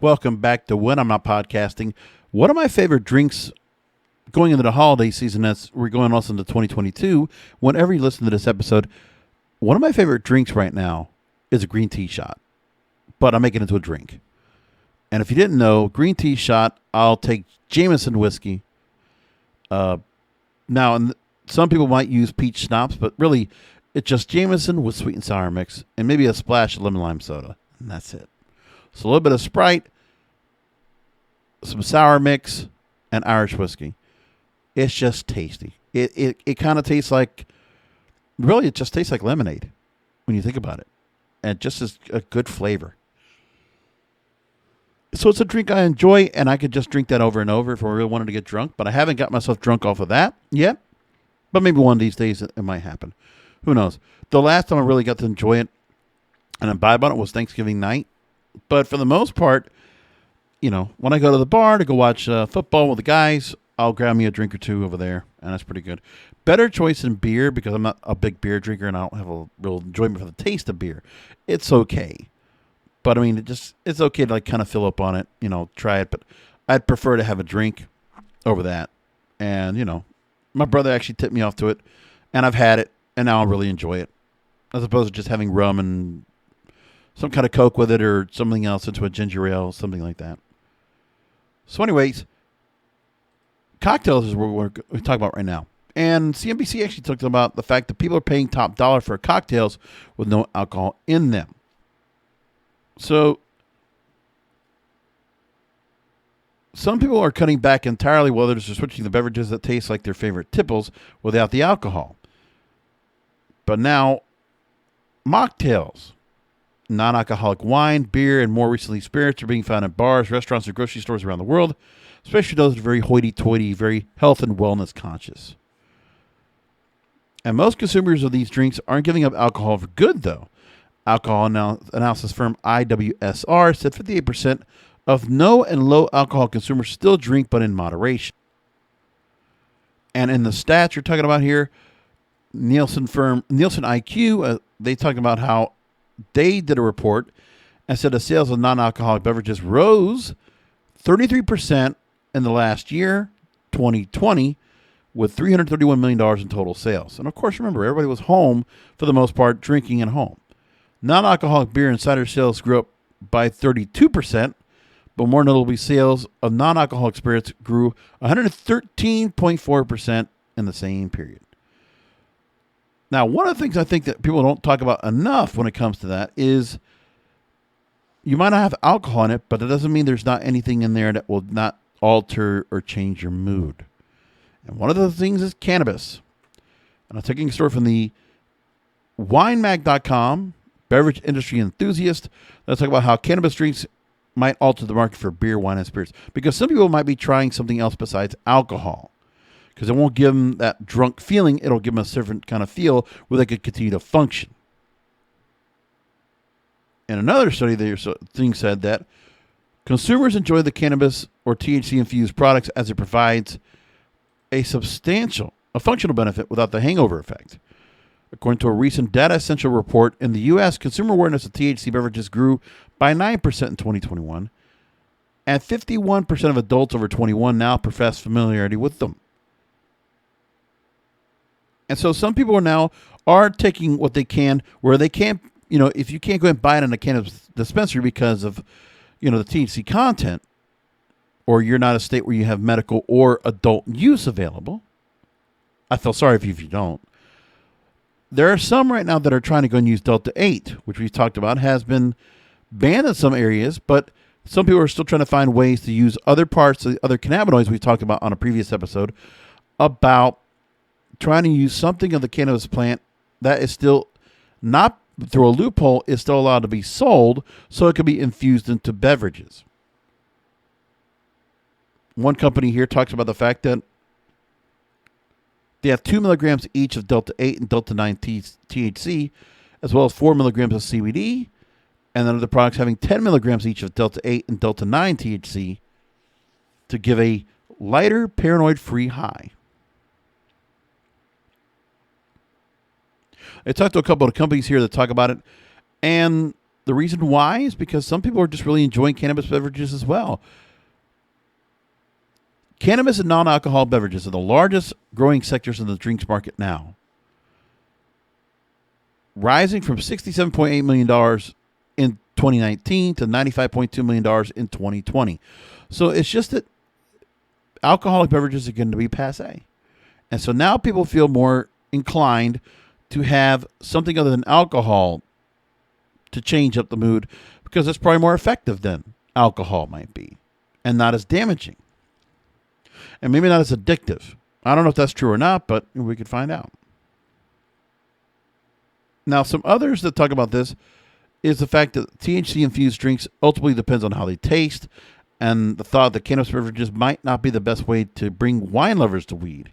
Welcome back to When I'm Not Podcasting. One of my favorite drinks going into the holiday season, as we're going also into 2022, whenever you listen to this episode, one of my favorite drinks right now is a green tea shot, but I make it into a drink. And if you didn't know, green tea shot, I'll take Jameson whiskey. Now, and some people might use peach schnapps, but really, it's just Jameson with sweet and sour mix and maybe a splash of lemon lime soda, and that's it. So a little bit of Sprite, some sour mix, and Irish whiskey. It's just tasty. It kind of tastes like, really, it just tastes like lemonade when you think about it. And it just is a good flavor. So it's a drink I enjoy, and I could just drink that over and over if I really wanted to get drunk. But I haven't got myself drunk off of that yet. But maybe one of these days it might happen. Who knows? The last time I really got to enjoy it and imbibe on it was Thanksgiving night. But for the most part, you know, when I go to the bar to go watch football with the guys, I'll grab me a drink or two over there, and that's pretty good. Better choice than beer because I'm not a big beer drinker and I don't have a real enjoyment for the taste of beer. It's okay. But, I mean, it's okay to, like, kind of fill up on it, you know, try it. But I'd prefer to have a drink over that. And, you know, my brother actually tipped me off to it, and I've had it, and now I really enjoy it. As opposed to just having rum and some kind of Coke with it or something else into a ginger ale, something like that. So anyways, cocktails is what we're talking about right now. And CNBC actually talked about the fact that people are paying top dollar for cocktails with no alcohol in them. So some people are cutting back entirely, while others are switching to beverages that taste like their favorite tipples without the alcohol. But now, mocktails, non-alcoholic wine, beer, and more recently spirits are being found in bars, restaurants, and grocery stores around the world, especially those that are very hoity-toity, very health and wellness conscious. And most consumers of these drinks aren't giving up alcohol for good, though. Alcohol analysis firm IWSR said 58% of no and low alcohol consumers still drink, but in moderation. And in the stats you're talking about here, Nielsen IQ, they talked about how they did a report and said the sales of non-alcoholic beverages rose 33% in the last year, 2020, with $331 million in total sales. And of course, remember, everybody was home for the most part, drinking at home. Non-alcoholic beer and cider sales grew up by 32%, but more notably, sales of non-alcoholic spirits grew 113.4% in the same period. Now, one of the things I think that people don't talk about enough when it comes to that is you might not have alcohol in it, but that doesn't mean there's not anything in there that will not alter or change your mood. And one of the things is cannabis. And I'm taking a story from the winemag.com, beverage industry enthusiast. Let's talk about how cannabis drinks might alter the market for beer, wine, and spirits. Because some people might be trying something else besides alcohol. Because it won't give them that drunk feeling. It'll give them a different kind of feel where they could continue to function. And another study said that consumers enjoy the cannabis or THC-infused products as it provides a functional benefit without the hangover effect. According to a recent Data Essential report, in the U.S., consumer awareness of THC beverages grew by 9% in 2021, and 51% of adults over 21 now profess familiarity with them. And so some people are taking what they can, where they can't, you know, if you can't go and buy it in a cannabis dispensary because of, you know, the THC content, or you're not a state where you have medical or adult use available. I feel sorry if you don't. There are some right now that are trying to go and use Delta 8, which we've talked about, has been banned in some areas, but some people are still trying to find ways to use other parts of the other cannabinoids we've talked about on a previous episode about trying to use something of the cannabis plant that is still not, through a loophole, is still allowed to be sold, so it can be infused into beverages. One company here talks about the fact that they have 2 milligrams each of Delta 8 and Delta 9 THC, as well as 4 milligrams of CBD, and then other products having 10 milligrams each of Delta 8 and Delta 9 THC to give a lighter, paranoid-free high. I talked to a couple of companies here that talk about it, and The reason why is because some people are just really enjoying cannabis beverages as well. Cannabis and non-alcoholic beverages are the largest growing sectors in the drinks market now, rising from $67.8 million in 2019 to $95.2 million in 2020. So it's just that alcoholic beverages are going to be passé. And so now people feel more inclined to have something other than alcohol to change up the mood, because it's probably more effective than alcohol might be and not as damaging and maybe not as addictive. I don't know if that's true or not, but we could find out. Now, some others that talk about this is the fact that THC-infused drinks ultimately depends on how they taste, and the thought that cannabis beverages might not be the best way to bring wine lovers to weed.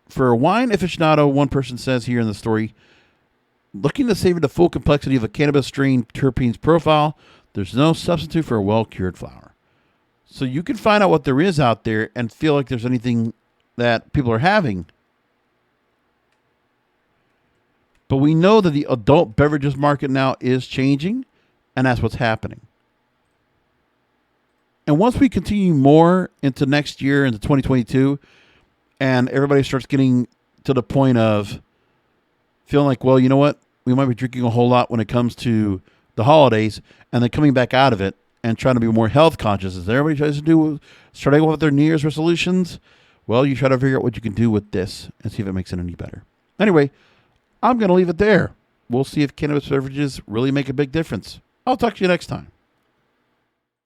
For a wine aficionado, one person says here in the story, looking to savor the full complexity of a cannabis strain terpenes profile, there's no substitute for a well-cured flower. So you can find out what there is out there and feel like there's anything that people are having. But we know that the adult beverages market now is changing, and that's what's happening. And once we continue more into next year, into 2022, and everybody starts getting to the point of feeling like, well, you know what? We might be drinking a whole lot when it comes to the holidays, and then coming back out of it and trying to be more health conscious, as everybody tries to do, starting with their New Year's resolutions. Well, you try to figure out what you can do with this and see if it makes it any better. Anyway, I'm going to leave it there. We'll see if cannabis beverages really make a big difference. I'll talk to you next time.